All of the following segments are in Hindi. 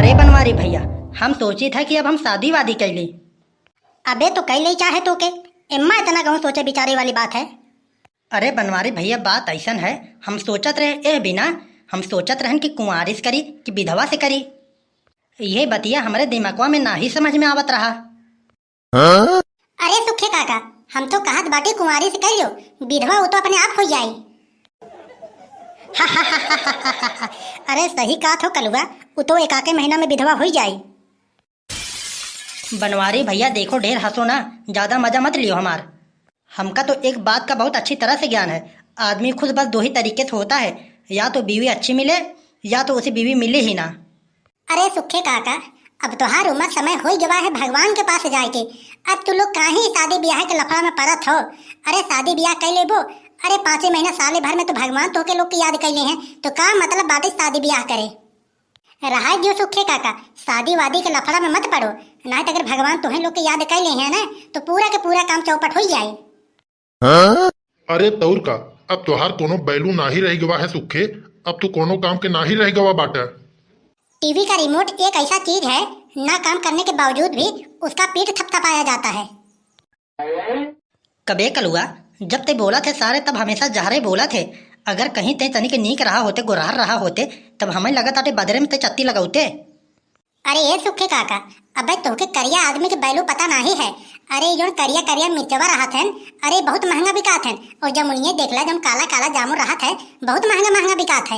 अरे बनवारी भैया, हम सोची था कि अब हम शादी वादी कर ली। अबे तो कई ले चाहे तो के इम्मा इतना कहूँ सोचे बिचारे वाली बात है। अरे बनवारी भैया, बात ऐसन है, हम सोचत रहे ए बिना हम सोचत रहन कि कुंवारी से करी कि विधवा से करी। ये बतिया हमारे दिमागवा में ना ही समझ में आवत रहा। अरे सुखे काका, हम तो कहत बाटे कुंवारी से कर लो, विधवा वो तो अपने आप हो जाई। अरे सही कहा हो कलुआ, वो तो एक आके महीना में विधवा हो जाई। बनवारी भैया देखो, ढेर हंसो ना, ज्यादा मजा मत लियो हमार। हमका तो एक बात का बहुत अच्छी तरह से ज्ञान है, आदमी खुद बस दो ही तरीके से होता है, या तो बीवी अच्छी मिले या तो उसे बीवी मिले ही ना। अरे सुखे काका, अब तो हर उम्र समय हो गवा है भगवान के पास जाए के। अब तू लोग काहे शादी ब्याह के लफड़ा में पड़त हो। अरे शादी ब्याह कर लेबो, अरे 5 महीना साले भर में तो भगवान तो के लोग की याद कैले हैं, तो का मतलब बाटे शादी ब्याह करे। रहा जो सुखे काका, शादी वादी के लफड़ा में मत पड़ो, नहीं तो अगर भगवान तुम्हें लोग की याद कैले हैं ना तो पूरा के पूरा काम चौपट हो जाए। अरे तौर का, अब तोहार कोनो बैलू ना ही रह गवा है सुखे, अब तू कोनो काम के ना ही रह गवा बाटा। टीवी का रिमोट एक ऐसा चीज है, ना काम करने के बावजूद भी उसका पीठ थपथपाया जाता है। कबे कलुआ, जब ते बोला थे सारे तब हमेशा जहरे बोला थे। अगर कहीं ते तनिक नीक रहा होते, गुरार रहा होते, तब हमें लगा ताटे बदरे में ते चत्ती लगाउते। अरे ये सुखे काका, अबे तोके करिया आदमी के बैलू पता नहीं है। अरे जो करिया करिया मिर्चवा रहा थे, अरे बहुत महंगा बिकात है। और जमुनिये देखला जब काला काला जामुन रहा है, बहुत महंगा महंगा बिकात है।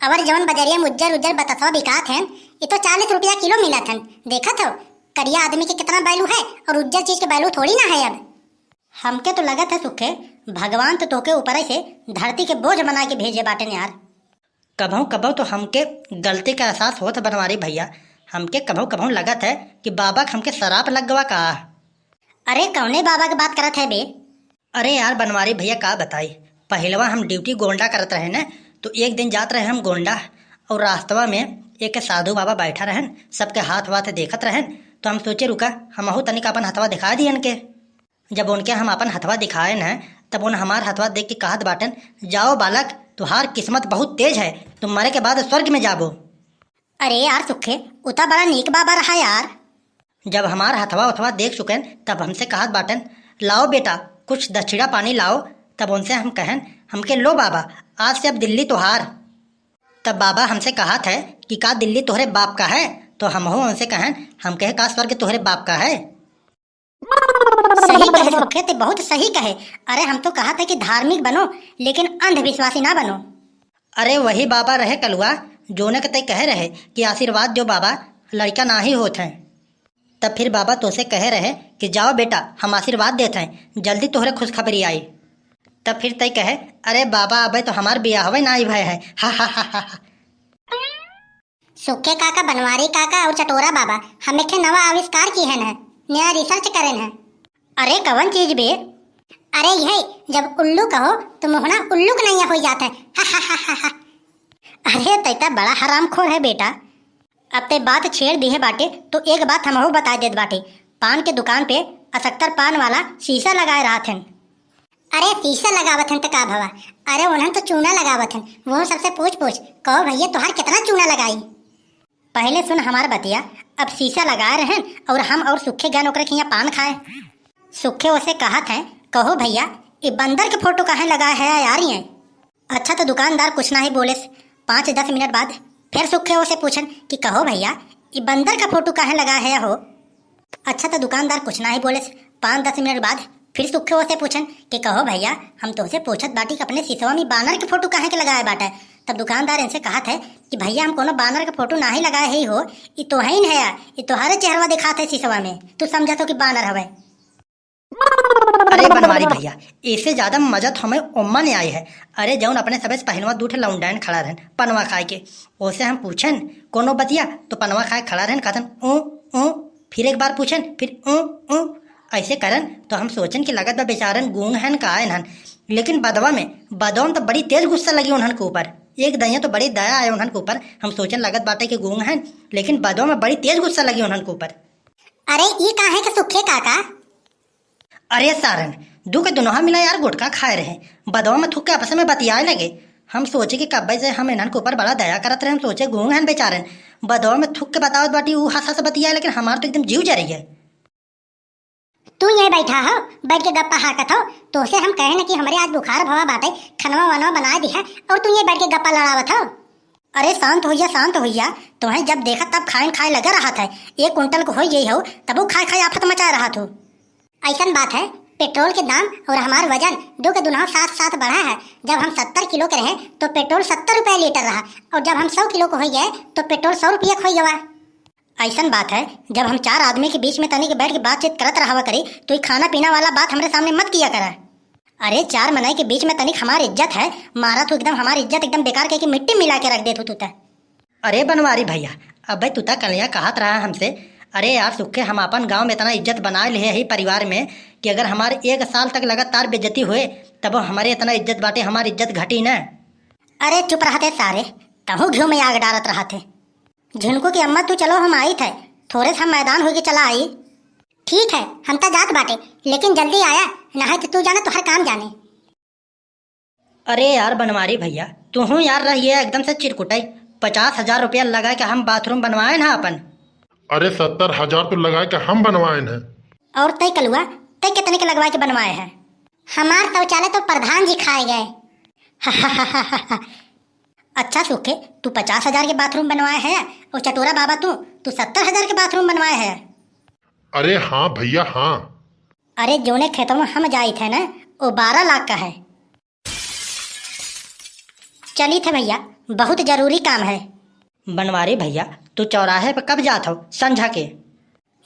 और जवन बजरिया में उज्जर उज्जर बतसवा बिकात है, ये तो 40 रुपया किलो मिलत है। देखा तो करिया आदमी के कितना बैलू है और उज्जर चीज के बैलू थोड़ी ना है। अब हमके तो लगा था सुखे, भगवान तो तोके ऊपर से धरती के बोझ बना के भेजे बाटे यार। कभों कभों तो हमके गलती का एहसास होता बनवारी भैया, हमके कभों कभों लगा था कि बाबा हमके शराब लग गवा का। अरे कौने बाबा की बात करत है बे? अरे यार बनवारी भैया का बताई, पहलवा हम ड्यूटी गोंडा करत रहे न, तो एक दिन जात रहे हम गोंडा, और रास्तवा में एक साधु बाबा बैठा रहन, सबके हाथ वाथ देखत रहन, तो हम सोचे रुका हमहू तनिक अपन हथवा दिखा दियन के। जब उनके हम अपन हथवा दिखाए न, तब उन हमार हथवा देख के कहत बाटन, जाओ बालक, तुहार किस्मत बहुत तेज है, तुम मरे के बाद स्वर्ग में जाबो। अरे यार सुखे, उतना बड़ा नीक बाबा रहा यार। जब हमार हथवा उथवा देख चुकन, तब हमसे कहत बाटन, लाओ बेटा कुछ दक्षिणा पानी लाओ। तब उनसे हम कहन, हमके लो बाबा, आज से अब दिल्ली तोहार। तब बाबा हमसे कहत है कि का दिल्ली तोहरे बाप का है? तो हम हो उनसे कहन, हम कहे का स्वर्ग तोहरे बाप का है। सही कहे सुखे, ते बहुत सही कहे। अरे हम तो कहा था कि धार्मिक बनो, लेकिन अंधविश्वासी ना बनो। अरे वही बाबा रहे कलुआ, जो ने कते कहे रहे कि आशीर्वाद जो बाबा लड़का ना ही होते हैं। तब फिर बाबा तो से कहे रहे कि जाओ बेटा हम आशीर्वाद देते हैं, जल्दी तोहरे खुशखबरी आई। तब फिर तय कहे, अरे बाबा अबे तो हमार ब्याहवे ना ही भय है। हा हा हा हा। सुखे काका, बनवारी काका और चटोरा बाबा हमें के नवा आविष्कार की है न, नया रिसर्च करें है। अरे कवन चीज बे? अरे यही जब उल्लू कहो तो मोहना उल्लू का नहीं हो जाता है। हा हा हा हा हा। अरे तैता बड़ा हरामखोर है बेटा। अब ते बात छेड़ दी है बाटे, तो एक बात हमहू बता देत बाटे, पान के दुकान पे 78 पान वाला शीशा लगाए रहा थे। अरे शीशा लगावत हन तो का भवा? अरे उन्हें तो चूना लगावत हन। वो सबसे पूछ कहो भैया तुहार कितना चूना लगाई? पहले सुन हमार बतिया, अब शीशा लगाए रहे और हम और सुखे गए ओकरे के यहाँ पान खाए। सुखे उसे कहा था, कहो भैया ये बंदर के फोटो कहाँ लगाए है यार ये? अच्छा तो दुकानदार कुछ ना ही बोले। 5-10 मिनट बाद फिर सुखे उसे पूछन कि कहो भैया ये बंदर का फोटो कहाँ लगा है हो? अच्छा तो दुकानदार कुछ ना ही बोले। 5-10 मिनट बाद फिर सुखे उसे पूछन कि कहो भैया हम तो उसे पूछत बाटी कि अपने शीशवा में बानर के फोटो कहाँ के लगाए बाटा। तब दुकानदार इनसे कहा था कि भैया हम कोनो बानर का फोटो ना ही लगाए ही हो, ये तो है ही है, ये तुम्हारे चेहरा दिखाते शीशवा में, तू समझा तो कि बानर हवे। अरे बनवारी भैया, इससे ज्यादा मजा तो हमें उम्मा ने आई है। अरे जौन अपने सबे पहलवा दूठे लौंडाइन खड़ा रहन पनवा खाए के, ओसे हम पूछन कोनो बतिया तो पनवा खाए खड़ा रहन, कहतन ऊ, फिर एक बार पूछन फिर ऊ, ऐसे करन तो हम सोचन कि लगत बा बेचारन गूंग हन का आयन हन। लेकिन बदवा में तो बड़ी तेज गुस्सा लगी उन्हन के ऊपर, एक दया तो बड़ी दया आए उन्हन के ऊपर। हम सोचन लगत बाटे कि गूंग हन, लेकिन बदवा में बड़ी तेज गुस्सा लगी उन्हन के ऊपर। अरे ये काहे के सुखे काका? अरे सारन दू के दुनोहा मिला यार गुटखा खाए रहे, बदवा में थूक के आपस में बतियाए लगे। हम सोचे कि कब्बे से हम इन्हन के ऊपर बड़ा दया करत रहे। हम सोचे गूंग हैं बेचारे, बदौर में थुक के बतावत बाटी ऊ हंस हंस बतिया, लेकिन हमार तो एकदम जीव जा रही है। तू यहीं बैठा हो, बैठ के गप्पा हाकत हो, तो उसे हम कहे न कि हमारे आज बुखार भवा बाटे, खनवा वनवा बना दी है, और तू ये बैठ के गप्पा लड़ावत हो। अरे शांत होइया, शांत होइया। तुम्हें जब देखा तब खाए खाए लगा रहा था। 1 कुंटल को हो गई हो, तब वो खाए खाए आफत मचा रहा था। ऐसा बात है, पेट्रोल के दाम और हमारा वजन दो के दुना साथ साथ बढ़ा है। जब हम 70 किलो के रहे तो पेट्रोल 70 रुपये लीटर रहा, और जब हम 100 किलो को हो गए तो पेट्रोल 100 रुपये खो गवा। ऐसा बात है, जब हम 4 आदमी के बीच में तनी के बैठ के बातचीत करत रहा करी, तो ये खाना पीना वाला बात हमारे सामने मत किया करा। अरे 4 मनाई के बीच में तनिक हमारी इज्जत है, मारा तो एकदम हमारी इज्जत एकदम बेकार के मिट्टी मिला के रख दे तू तो। अरे बनवारी भैया, अब भाई तूता कलिया कहत रहा हमसे। अरे यार सुखे, हम अपन गांव में इतना इज्जत बना लिए ही परिवार में कि अगर हमारे 1 साल तक लगातार बेइज्जती हुए तब हमारे इतना इज्जत बाटे, हमारी इज्जत घटी न। अरे चुप रहते सारे, तहु घी में आग डालत रहा थे। झुनको की अम्मा तू चलो हम आई थे, थोड़े से हम मैदान होके चला आई। ठीक है, हम तो जात बाटे, लेकिन जल्दी आया, नहा तो तू जाने तो हर काम जाने। अरे यार बनवारी भैया, तू यार रहिए एकदम से चिरकुटाई। 50,000 रुपया लगा के हम बाथरूम बनवाए ना अपन। अरे 70,000 तो लगा के हम बनवाए हैं। और तय कलुआ, तय कितने के लगवा के बनवाए हैं? हमार शौचालय तो प्रधान जी खाए गए। अच्छा सुखे, तू 50,000 के बाथरूम बनवाए है, और चटोरा बाबा तू 70,000 के बाथरूम बनवाए है। अरे हाँ भैया हाँ। अरे जोने खेतों में हम जाए थे ना, वो 12 लाख का है। चली थे भैया, बहुत जरूरी काम है। बनवारी भैया, तू चौराहे पे कब जात हो? संझा के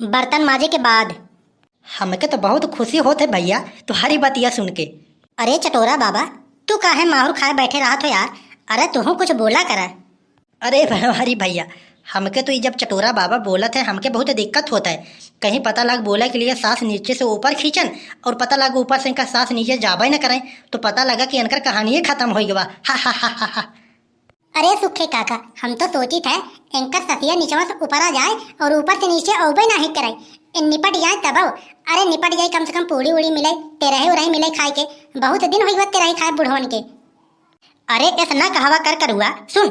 बर्तन माजे के बाद। हमके तो बहुत खुशी होते भैया तुम्हारी बतिया सुन के। अरे चटोरा बाबा, तू काहे माहौर खाए बैठे रहा तो यार? अरे तू कुछ बोला करा। अरे बनवारी भैया, हमके तो ये जब चटोरा बाबा बोला थे हमके बहुत दिक्कत होता है। कहीं पता लग बोला के लिए सांस नीचे से ऊपर खींचन, और पता लग ऊपर से इनका सांस नीचे जाबा ही न करें, तो पता लगा कि इनकर कहानी खत्म हो गया। हा हा हा हा हा। अरे सुखे काका, हम तो सोची थे इनका सतिया नीचे से ऊपर आ जाए और ऊपर से नीचे ओबे नहीं करे, इन निपट जाए तब। अरे निपट जाए, कम से कम पूड़ी उड़ी मिले, तेरही उरही मिले खाए के। बहुत दिन हुई तेरही खाए बुढ़वन के। अरे ऐसा कहवा कर करुआ सुन,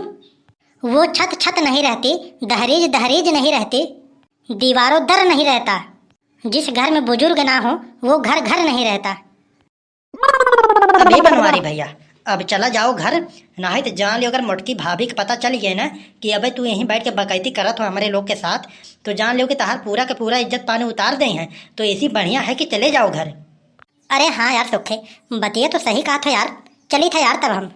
वो छत छत नहीं रहती, दहरीज दहरीज नहीं रहती, दीवारों दर नहीं रहता। जिस घर में बुजुर्ग ना हो वो घर घर नहीं रहता। अभी बनवारी भैया, अब चला जाओ घर, नहीं तो जान लियो अगर मोटकी भाभी के पता चल गया ना कि अबे तू यहीं बैठ के बकैती करत हो हमारे लोग के साथ, तो जान लियो कि तहार पूरा के पूरा इज्जत पानी उतार दे हैं। तो ऐसी बढ़िया है कि चले जाओ घर। अरे हाँ यार सुखे, बतिया तो सही कहा था यार, चली था यार तब हम।